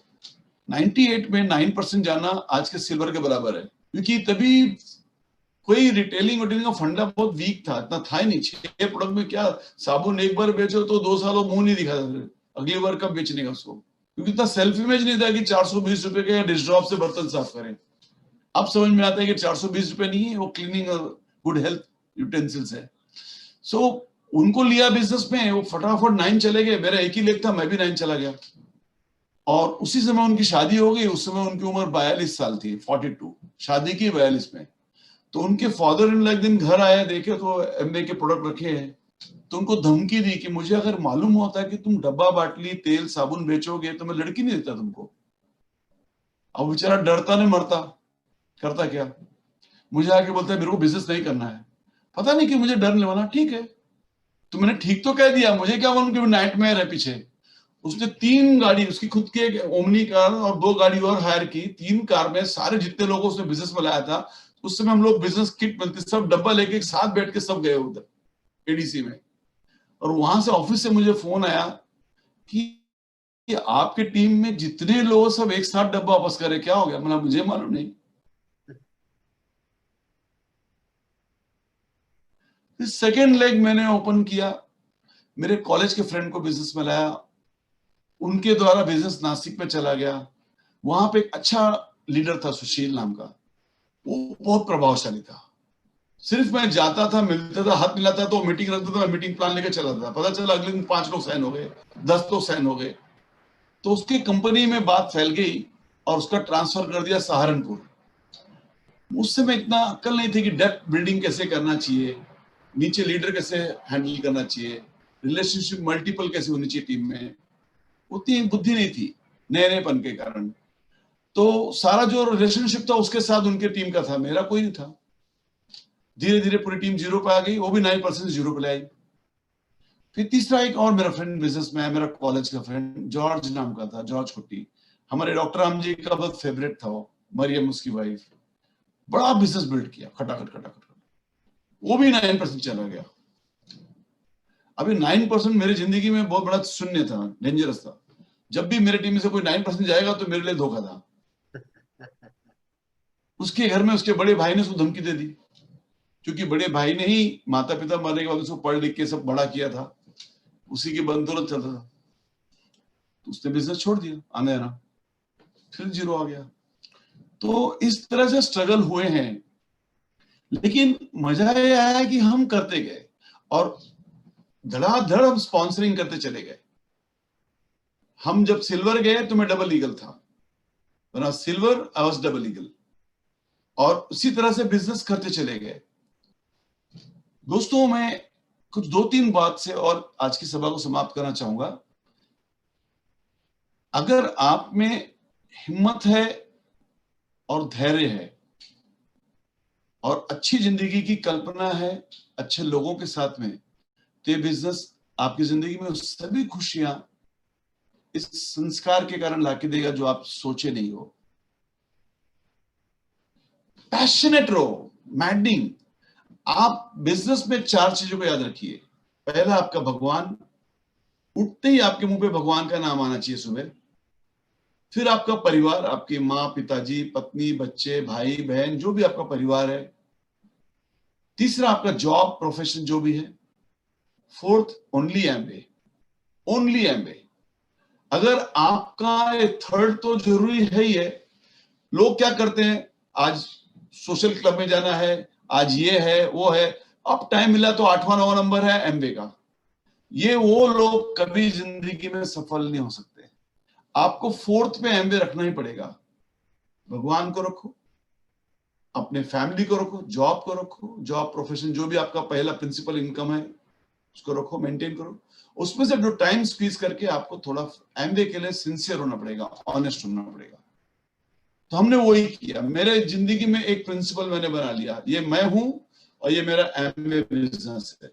98 में 9% जाना आज के सिल्वर के बराबर है, क्योंकि तभी कोई रिटेलिंग का फंडा बहुत वीक था, इतना था ही नहीं। 6 प्रोडक्ट में क्या, साबुन एक बार बेचो तो 2 सालों मुंह नहीं दिखा, अगली बार कब बेचने का उसको, क्योंकि इतना सेल्फ इमेज नहीं था कि 420 रुपए के डिश ड्रॉप से बर्तन साफ करें। अब समझ में आता है कि 420 रुपए नहीं है, वो क्लीनिंग गुड हेल्थ यूटेंसिल्स है। सो उनको लिया बिजनेस में, वो फटाफट 9 चले गए। मेरा एक ही लेग था, मैं भी 9 चला गया। और उसी समय उनकी शादी हो गई। उस समय उनकी उम्र 42 साल थी, 42, शादी की 42 में। तो उनके फादर इन एक दिन घर आए, देखे तो एमवे के प्रोडक्ट रखे हैं। तो उनको धमकी दी कि मुझे अगर मालूम होता कि तुम डब्बा बाटली तेल साबुन बेचोगे तो मैं लड़की नहीं देता तुमको। अब बेचारा डरता नहीं मरता, करता क्या, मुझे आके बोलता है मेरे को बिजनेस नहीं करना है। पता नहीं कि मुझे डर लेवाना। ठीक है, तो मैंने ठीक तो कह दिया, मुझे क्या मालूम कि नाइटमेयर है पीछे। उसने 3 गाड़ी, उसकी खुद की एक ओमनी कार और 2 गाड़ी और हायर की। 3 कार में सारे जितने लोगों उसने बिजनेस में लाया था, उस समय हम लोग बिजनेस किट मिलती, सब डब्बा लेके एक साथ बैठ के सब गए उधर एडीसी में। और वहां से ऑफिस से मुझे फोन आया कि आपके टीम में जितने लोग सब एक साथ डब्बा वापस करे, क्या हो गया? मतलब मुझे मालूम नहीं। सेकेंड लेग मैंने ओपन किया, मेरे कॉलेज के फ्रेंड को बिजनेस में लाया, उनके द्वारा बिजनेस नासिक में चला गया। वहां पे एक अच्छा लीडर था सुशील नाम का, वो बहुत प्रभावशाली था। सिर्फ मैं जाता था, मिलता था, हाथ मिलाता तो मीटिंग रखता था, मैं मीटिंग प्लान लेकर चला था। पता चला अगले दिन 5 लोग साइन हो गए, 10 लोग साइन हो गए। तो उसकी कंपनी में बात फैल गई और उसका ट्रांसफर कर दिया सहारनपुर। उस समय इतना अक्ल नहीं थी कि डेप्थ बिल्डिंग कैसे करना चाहिए, नीचे लीडर कैसे हैंडल करना चाहिए, रिलेशनशिप मल्टीपल कैसे होनी चाहिए टीम में, उतनी बुद्धि नहीं थी नए नएपन के कारण। तो सारा जो रिलेशनशिप था उसके साथ उनके टीम का था, मेरा कोई नहीं था। धीरे धीरे पूरी टीम 0 पे आ गई, वो भी 9% 0 पे ले आई। फिर तीसरा एक और मेरा फ्रेंड बिजनेस में है, मेरा कॉलेज का फ्रेंड जॉर्ज नाम का था, जॉर्ज कुट्टी। हमारे डॉक्टर राम जी का बहुत फेवरेट था वो, मरियम उसकी वाइफ। बड़ा बिजनेस बिल्ड किया, खटाखट खटाखट, वो भी 9% चला गया। अभी 9% मेरी जिंदगी में बहुत बड़ा शून्य था, डेंजरस था। जब भी मेरे टीम में से कोई 9% जाएगा तो मेरे लिए धोखा था। उसके घर में उसके बड़े भाई ने उसको धमकी दे दी, क्योंकि बड़े भाई ने ही माता पिता मरने के बाद उसको पढ़ लिख के सब बड़ा किया था, उसी की बदौलत चलता था। तो उसने बिजनेस छोड़ दिया, आने आना, फिर 0 आ गया। तो इस तरह से स्ट्रगल हुए हैं, लेकिन मजा ये आया कि हम करते गए और धड़ाधड़ हम स्पॉन्सरिंग करते चले गए। हम जब सिल्वर गए तो मैं डबल लीगल था, वरना silver I was double legal, और उसी तरह से बिजनेस करते चले गए। दोस्तों, मैं कुछ 2-3 बात से और आज की सभा को समाप्त करना चाहूंगा। अगर आप में हिम्मत है और धैर्य है और अच्छी जिंदगी की कल्पना है अच्छे लोगों के साथ में, तो ये बिजनेस आपकी जिंदगी में सभी खुशियां इस संस्कार के कारण लाके देगा जो आप सोचे नहीं हो। पैशनेट रहो, मैडिंग। आप बिजनेस में 4 चीजों को याद रखिए। पहला, आपका भगवान, उठते ही आपके मुंह पे भगवान का नाम आना चाहिए सुबह। फिर आपका परिवार, आपकी माँ पिताजी पत्नी बच्चे भाई बहन, जो भी आपका परिवार है। तीसरा, आपका जॉब प्रोफेशन जो भी है। Fourth, only Amway, only Amway. अगर आपका थर्ड तो जरूरी है ही है। लोग क्या करते हैं, आज सोशल क्लब में जाना है, आज ये है वो है, अब टाइम मिला तो 8वां 9वां नंबर है एमवे का। ये वो लोग कभी जिंदगी में सफल नहीं हो सकते। आपको फोर्थ पे एमवे रखना ही पड़ेगा। भगवान को रखो, अपने फैमिली को रखो, जॉब को रखो, जॉब प्रोफेशन जो भी आपका पहला प्रिंसिपल इनकम है उसको रखो, मेंटेन करो। उसमें से जो टाइम स्क्वीज करके आपको थोड़ा एमवे के लिए सिंसियर होना पड़ेगा, ऑनेस्ट होना पड़ेगा। तो हमने वही किया। मेरे जिंदगी में एक प्रिंसिपल मैंने बना लिया, ये मैं हूं और ये मेरा एमवे बिजनेस है।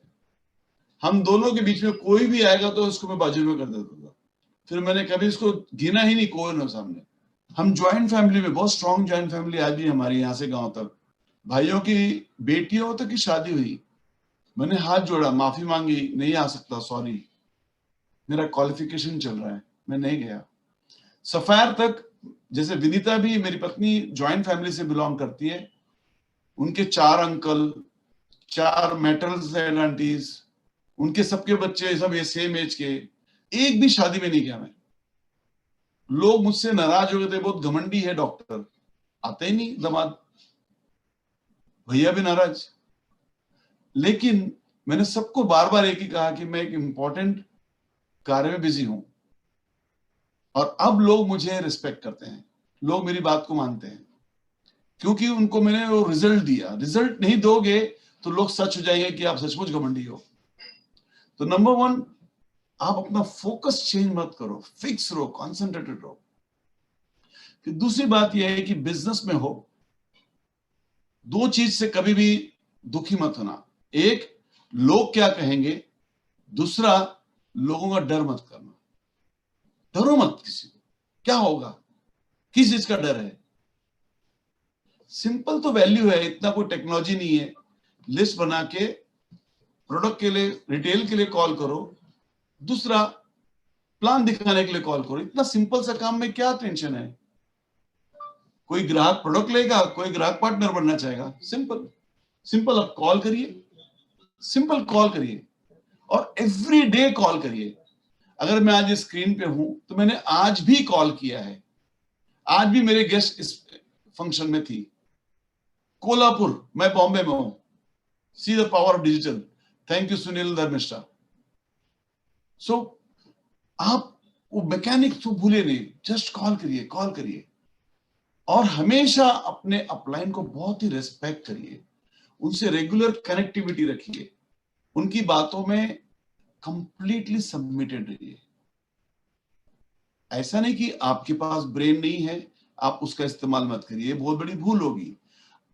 हम दोनों के बीच में कोई भी आएगा तो उसको मैं बाजू में कर देता था। फिर मैंने कभी इसको गिना ही नहीं कोई ना सामने। हम ज्वाइंट फैमिली में, बहुत स्ट्रॉन्ग ज्वाइंट फैमिली आज भी हमारी, यहाँ से गांव तक, भाइयों की बेटियों तक की शादी हुई। मैंने हाथ जोड़ा, माफी मांगी, नहीं आ सकता, सॉरी, मेरा क्वालिफिकेशन चल रहा है, मैं नहीं गया। सफायर तक, जैसे विनीता भी मेरी पत्नी ज्वाइंट फैमिली से बिलोंग करती है, उनके 4 अंकल, 4 मैटर्स एंड आंटीज, उनके सबके बच्चे सब ये सेम एज के, एक भी शादी में नहीं गया मैं। लोग मुझसे नाराज हो गए थे, बहुत घमंडी है डॉक्टर, आते ही नहीं दामाद, भैया भी नाराज। लेकिन मैंने सबको बार बार एक ही कहा कि मैं एक इंपॉर्टेंट कार्य में बिजी हूं, और अब लोग मुझे रिस्पेक्ट करते हैं, लोग मेरी बात को मानते हैं, क्योंकि उनको मैंने वो रिजल्ट दिया। रिजल्ट नहीं दोगे तो लोग सच हो जाएंगे कि आप सचमुच घमंडी हो। तो नंबर 1, आप अपना फोकस चेंज मत करो, फिक्स रहो, कॉन्सेंट्रेटेड रहो। फिर दूसरी बात यह है कि बिजनेस में हो, 2 चीज से कभी भी दुखी मत होना। एक, लोग क्या कहेंगे, दूसरा, लोगों का डर मत करना। डरो मत किसी को, क्या होगा, किस चीज का डर है। सिंपल तो वैल्यू है, इतना कोई टेक्नोलॉजी नहीं है। लिस्ट बना के प्रोडक्ट के लिए, रिटेल के लिए कॉल करो, दूसरा प्लान दिखाने के लिए कॉल करो। इतना सिंपल सा काम में क्या टेंशन है। कोई ग्राहक प्रोडक्ट लेगा, कोई ग्राहक पार्टनर बनना चाहेगा, सिंपल सिंपल। आप कॉल करिए, सिंपल कॉल करिए, और एवरी डे कॉल करिए। अगर मैं आज स्क्रीन पे हूं तो मैंने आज भी कॉल किया है। आज भी मेरे गेस्ट इस फंक्शन में थी, कोल्हापुर, मैं बॉम्बे में हूं। See the power of digital. Thank you Sunil Dharmishtha. So आप वो मैकेनिक तो भूले नहीं, जस्ट कॉल करिए, कॉल करिए, और हमेशा अपने अपलाइन को बहुत ही रेस्पेक्ट करिए, उनसे रेगुलर कनेक्टिविटी रखिए, उनकी बातों में कंप्लीटली सबमिटेड रहिए। ऐसा नहीं कि आपके पास ब्रेन नहीं है, आप उसका इस्तेमाल मत करिए, बहुत बड़ी भूल होगी।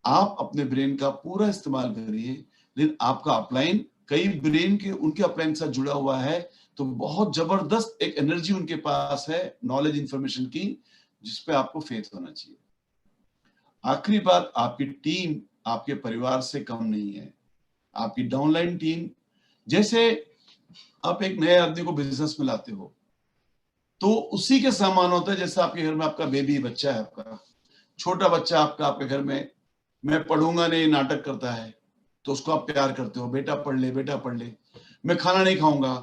आप अपने ब्रेन का पूरा इस्तेमाल करिए, लेकिन आपका अपलाइन कई ब्रेन के उनके अपलाइन के साथ जुड़ा हुआ है, तो बहुत जबरदस्त एक एनर्जी उनके पास है, नॉलेज इंफॉर्मेशन की, जिसपे आपको फेथ होना चाहिए। आखिरी बात, आपकी टीम आपके परिवार से कम नहीं है। आपकी डाउनलाइन टीम, जैसे आप एक नए आदमी को बिजनेस में लाते हो तो उसी के समान होता है जैसे आपके घर में आपका बेबी बच्चा है, आपका छोटा बच्चा आपका आपके घर में, मैं पढ़ूंगा नहीं नाटक करता है, तो उसको आप प्यार करते हो, बेटा पढ़ ले, बेटा पढ़ ले। मैं खाना नहीं खाऊंगा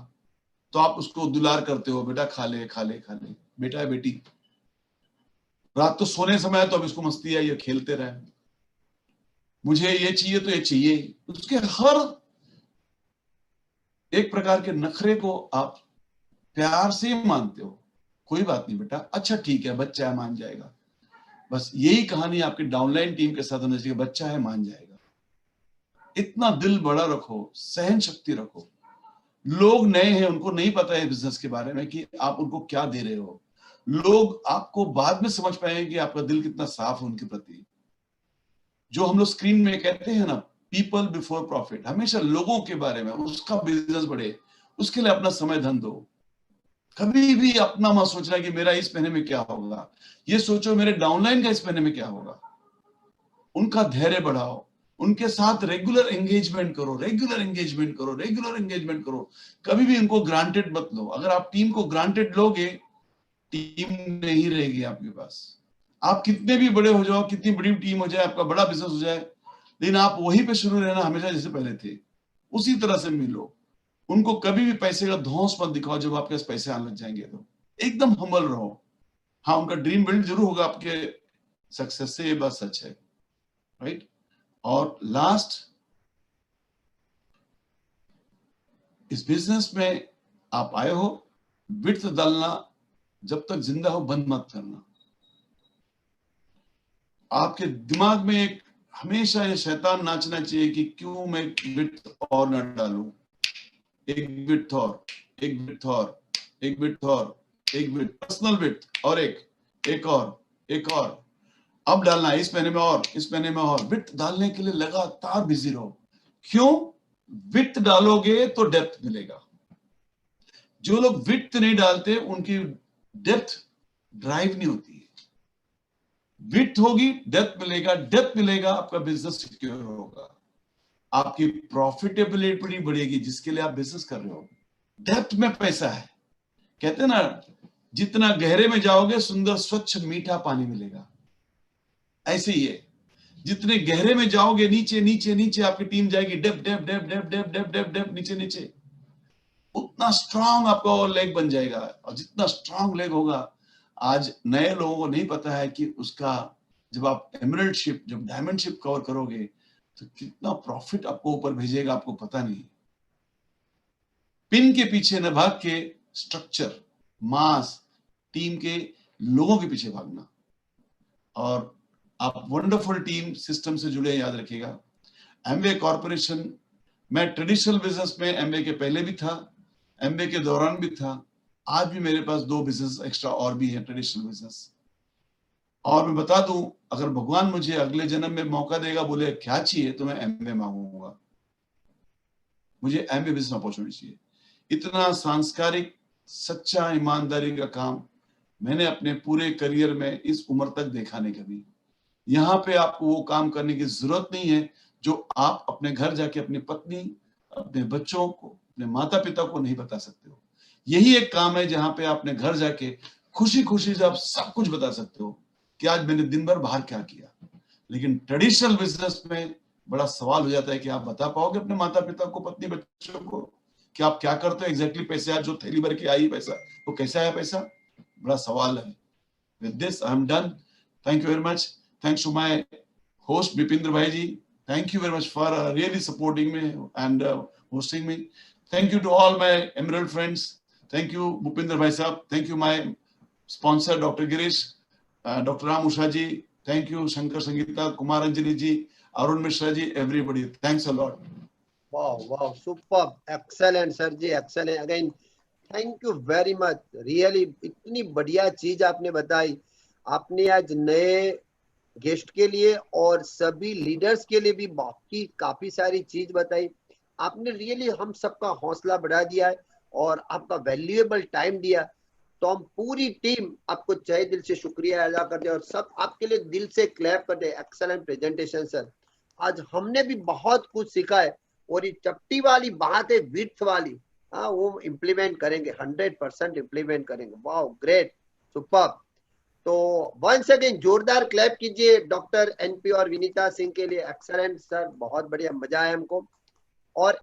तो आप उसको दुलार करते हो, बेटा खा ले, खा ले, खा ले, बेटा है बेटी। रात को सोने समय तो अब इसको मस्ती है, ये खेलते रहे, मुझे ये चाहिए तो ये चाहिए। उसके हर एक प्रकार के नखरे को आप प्यार से मानते हो, कोई बात नहीं बेटा, अच्छा ठीक है, बच्चा है, मान जाएगा। बस यही कहानी आपकी डाउनलाइन टीम के साथ होनी चाहिए, बच्चा है, मान जाएगा। इतना दिल बड़ा रखो, सहन शक्ति रखो। लोग नए हैं, उनको नहीं पता है बिजनेस के बारे में कि आप उनको क्या दे रहे हो। लोग आपको बाद में समझ पाएंगे कि आपका दिल कितना साफ है उनके प्रति। जो हम लोग स्क्रीन में कहते हैं ना, पीपल बिफोर प्रॉफिट, हमेशा लोगों के बारे में, उसका बिजनेस बढ़े, उसके लिए अपना समय धन दो। कभी भी अपना मत सोचना कि मेरा इस महीने में क्या होगा, ये सोचो मेरे डाउनलाइन का इस महीने में क्या होगा। उनका धैर्य बढ़ाओ, उनके साथ रेगुलर एंगेजमेंट करो, रेगुलर एंगेजमेंट करो, रेगुलर एंगेजमेंट करो। कभी भी उनको ग्रांटेड मत लो। अगर आप टीम को ग्रांटेड लोगे, टीम नहीं रहेगी आपके पास। आप कितने भी बड़े हो जाओ, कितनी बड़ी टीम हो जाए, आपका बड़ा बिजनेस हो जाए, लेकिन आप वहीं पे शुरू रहना हमेशा जैसे पहले थे, उसी तरह से मिलो। उनको कभी भी पैसे का धौंस मत दिखाओ। जब आपके पास पैसे आने लग जाएंगे तो एकदम हम्बल रहो। हाँ, उनका ड्रीम बिल्ड जरूर होगा आपके सक्सेस से, ये बात सच है, राइट। और लास्ट, इस बिजनेस में आप आए हो, विड्थ डालना जब तक जिंदा हो बंद मत करना। आपके दिमाग में एक हमेशा ये शैतान नाचना चाहिए कि क्यों मैं विड्थ और न डालूं, एक विड्थ और, एक विड्थ और, एक विड्थ और, एक विड्थ, पर्सनल विड्थ, और एक और, एक और, अब डालना है इस महीने में और, इस महीने में और। विड्थ डालने के लिए लगातार बिजी रहो। क्यों? विड्थ डालोगे तो डेप्थ मिलेगा। जो लोग विड्थ नहीं डालते उनकी डेप्थ ड्राइव नहीं होती है। विड्थ होगी, डेप्थ मिलेगा, डेप्थ मिलेगा, आपका बिजनेस सिक्योर होगा, आपकी प्रॉफिटेबिलिटी बढ़ेगी जिसके लिए आप बिजनेस कर रहे हो। डेप्थ में पैसा है। कहते हैं ना, जितना गहरे में जाओगे सुंदर स्वच्छ मीठा पानी मिलेगा। ऐसे ही है, जितने गहरे में जाओगे, नीचे नीचे नीचे आपकी टीम जाएगी, डेप डेप डेप डेप डेप डेप डेप डेप नीचे नीचे, उतना स्ट्रांग आपका लेग बन जाएगा। और जितना स्ट्रांग लेग होगा, आज नए लोगों को नहीं पता है कि उसका, जब आप एमरल्ड शिप, जब डायमंड शिप कवर करोगे तो कितना प्रॉफिट आपको ऊपर भेजेगा, आपको पता नहीं। पिन के पीछे न भाग के स्ट्रक्चर, मास, टीम के लोगों के पीछे भागना। और आप वंडरफुल टीम सिस्टम से जुड़े, याद रखिएगा। एमवे कॉर्पोरेशन, मैं ट्रेडिशनल बिजनेस में एमवे के पहले भी था, एमवे के दौरान भी था, आज भी मेरे पास 2 बिजनेस एक्स्ट्रा और भी है, ट्रेडिशनल बिजनेस। और मैं बता दूं, अगर भगवान मुझे अगले जन्म में मौका देगा, बोले क्या चाहिए, तो मैं एमवे मांगूंगा। मुझे एमवे बिजनेस अपॉर्चुनिटी चाहिए। इतना सांस्कारिक, सच्चा, ईमानदारी का काम मैंने अपने पूरे करियर में इस उम्र तक देखा नहीं कभी। यहाँ पे आपको वो काम करने की जरूरत नहीं है जो आप अपने घर जाके अपनी पत्नी, अपने बच्चों को, अपने माता पिता को नहीं बता सकते हो। यही एक काम है जहां पे अपने घर जाके खुशी खुशी से आप सब कुछ बता सकते हो कि आज मैंने दिन भर बाहर क्या किया। लेकिन ट्रेडिशनल बिजनेस में बड़ा सवाल हो जाता है कि आप बता पाओगे अपने माता पिता को, पत्नी, बच्चों को कि आप क्या करते हो एग्जैक्टली। पैसे आज जो थैली भर के आई पैसा, वो कैसा आया पैसा, बड़ा सवाल है। With this, I'm done. Thank you very much. Thanks to my host Bipindra Bhai ji. Thank you very much for really supporting me and hosting me. Thank you to all my Emerald friends. Thank you Bhupindra Bhai Sahab. Thank you my sponsor Dr. Girish, Dr. Ram Usha ji. Thank you Shankar Sangeeta, Kumar Anjali ji, Arun Mishra ji, everybody. Thanks a lot. Wow, wow, superb, excellent sir ji, excellent again. Thank you very much, really इतनी बढ़िया चीज आपने बताई। आपने आज नए गेस्ट के लिए और सभी लीडर्स के लिए भी बाकी काफी सारी चीज बताई। आपने रियली हम सबका हौसला बढ़ा दिया है और आपका वैल्यूएबल टाइम दिया। तो हम पूरी टीम आपको तहे दिल से शुक्रिया अदा करते हैं और सब आपके लिए दिल से क्लैप करते हैं। एक्सेलेंट प्रेजेंटेशन सर, आज हमने भी बहुत कुछ सीखा है और ये चपटी वाली बात है, विड्थ वाली, हाँ वो इम्प्लीमेंट करेंगे, 100% इम्प्लीमेंट करेंगे। Wow, great, super. तो वंस अगेन जोरदार क्लैप कीजिए डॉक्टर एनपी और विनीता सिंह के लिए। एक्सेलेंट सर, बहुत बढ़िया, मजा आया हमको। और